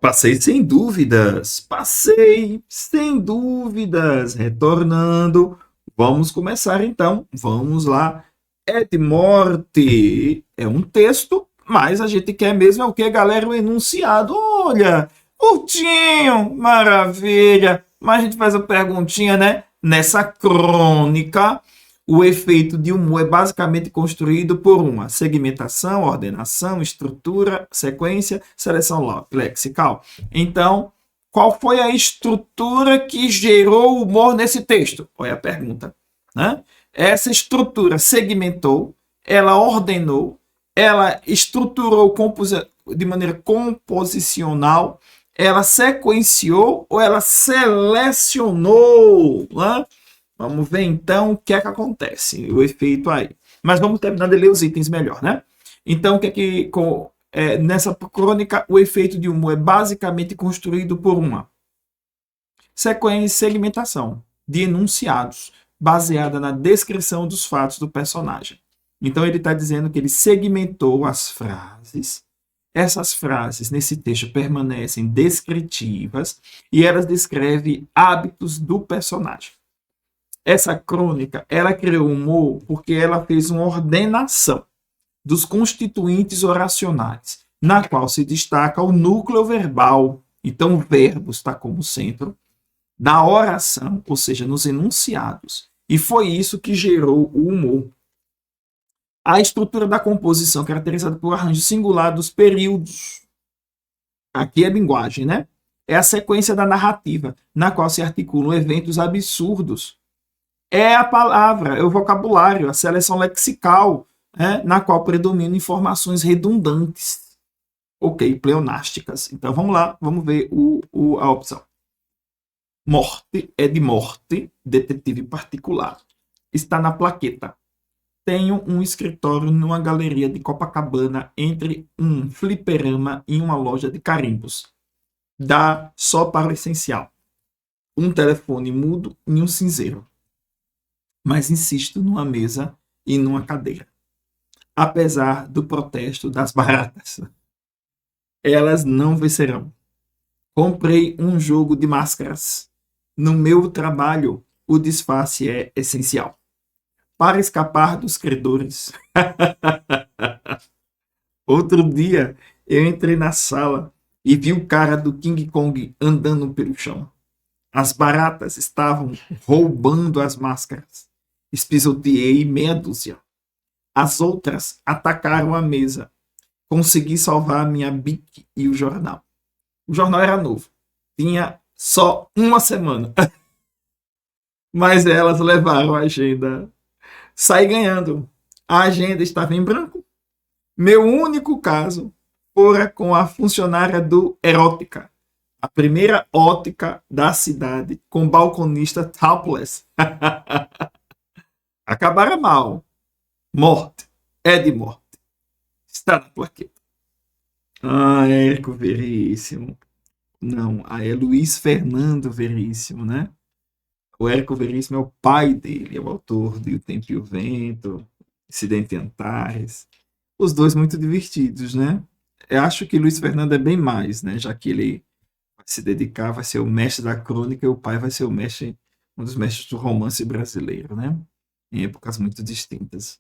Passei sem dúvidas, passei sem dúvidas. Retornando, vamos começar então. Vamos lá. Ed Morte é um texto, mas a gente quer mesmo é o que, galera? O enunciado. Olha, curtinho, maravilha. Mas a gente faz a perguntinha, né? Nessa crônica, o efeito de humor é basicamente construído por uma segmentação, ordenação, estrutura, sequência, seleção lexical. Então, qual foi a estrutura que gerou o humor nesse texto? Olha a pergunta, né? Essa estrutura segmentou, ela ordenou, ela estruturou de maneira composicional, ela sequenciou ou ela selecionou, né? Vamos ver então o que é que acontece, o efeito aí. Mas vamos terminar de ler os itens melhor, né? Então, o que é que nessa crônica o efeito de humor é basicamente construído por uma sequência de segmentação de enunciados, baseada na descrição dos fatos do personagem. Então, ele está dizendo que ele segmentou as frases. Essas frases nesse texto permanecem descritivas e elas descrevem hábitos do personagem. Essa crônica, ela criou humor porque ela fez uma ordenação dos constituintes oracionais, na qual se destaca o núcleo verbal. Então, o verbo está como centro da oração, ou seja, nos enunciados. E foi isso que gerou o humor. A estrutura da composição, caracterizada por arranjo singular dos períodos. Aqui é linguagem, né? É a sequência da narrativa, na qual se articulam eventos absurdos. É a palavra, é o vocabulário, a seleção lexical, né? Na qual predominam informações redundantes. Ok, pleonásticas. Então vamos lá, vamos ver a opção. Morte é de morte, detetive particular. Está na plaqueta. Tenho um escritório numa galeria de Copacabana entre um fliperama e uma loja de carimbos. Dá só para o essencial. Um telefone mudo e um cinzeiro. Mas insisto numa mesa e numa cadeira. Apesar do protesto das baratas, elas não vencerão. Comprei um jogo de máscaras. No meu trabalho, o disfarce é essencial. Para escapar dos credores. Outro dia, eu entrei na sala e vi o cara do King Kong andando pelo chão. As baratas estavam roubando as máscaras. Espisoteei meia dúzia. As outras atacaram a mesa. Consegui salvar minha bic e o jornal. O jornal era novo. Tinha só uma semana. Mas elas levaram a agenda. Saí ganhando. A agenda estava em branco. Meu único caso fora com a funcionária do Erótica. A primeira ótica da cidade com balconista topless. Acabaram mal. Morte. É de morte. Está na plaqueta. Ah, Érico Veríssimo. Não, é Luiz Fernando Veríssimo, né? O Érico Veríssimo é o pai dele, é o autor de O Tempo e o Vento, Incidente em Antares. Os dois muito divertidos, né? Eu acho que Luiz Fernando é bem mais, né? Já que ele vai se dedicar, vai ser o mestre da crônica e o pai vai ser o mestre, um dos mestres do romance brasileiro, né? Em épocas muito distintas.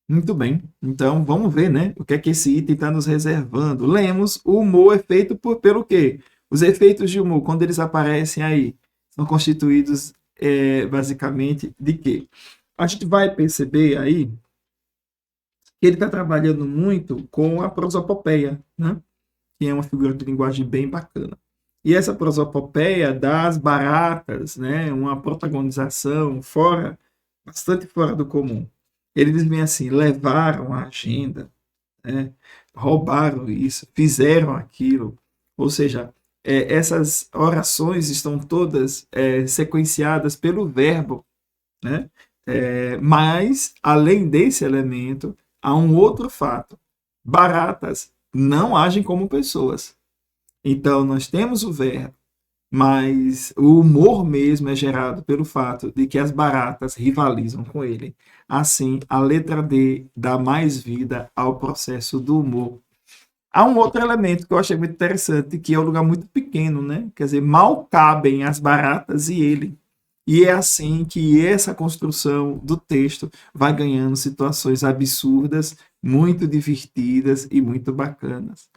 Muito bem, então vamos ver, né? O que é que esse item está nos reservando. Lemos, o humor é feito pelo quê? Os efeitos de humor, quando eles aparecem aí, são constituídos basicamente de quê? A gente vai perceber aí que ele está trabalhando muito com a prosopopeia, né? Que é uma figura de linguagem bem bacana. E essa prosopopeia das baratas, né? Uma protagonização bastante fora do comum. Ele diz bem assim, levaram a agenda, né? Roubaram isso, fizeram aquilo. Ou seja, essas orações estão todas sequenciadas pelo verbo, né? Mas, além desse elemento, há um outro fato. Baratas não agem como pessoas. Então, nós temos o verbo, mas o humor mesmo é gerado pelo fato de que as baratas rivalizam com ele. Assim, a letra D dá mais vida ao processo do humor. Há um outro elemento que eu achei muito interessante, que é um lugar muito pequeno, né? Quer dizer, mal cabem as baratas e ele. E é assim que essa construção do texto vai ganhando situações absurdas, muito divertidas e muito bacanas.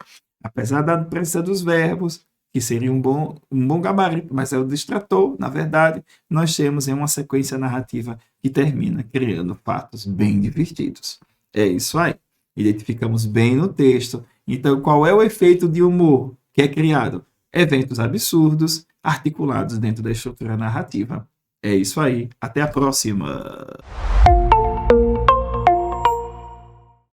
Apesar da presença dos verbos, que seria um bom gabarito, mas é o distrator, na verdade, nós temos em uma sequência narrativa que termina criando fatos bem divertidos. É isso aí. Identificamos bem no texto. Então, qual é o efeito de humor que é criado? Eventos absurdos articulados dentro da estrutura narrativa. É isso aí. Até a próxima.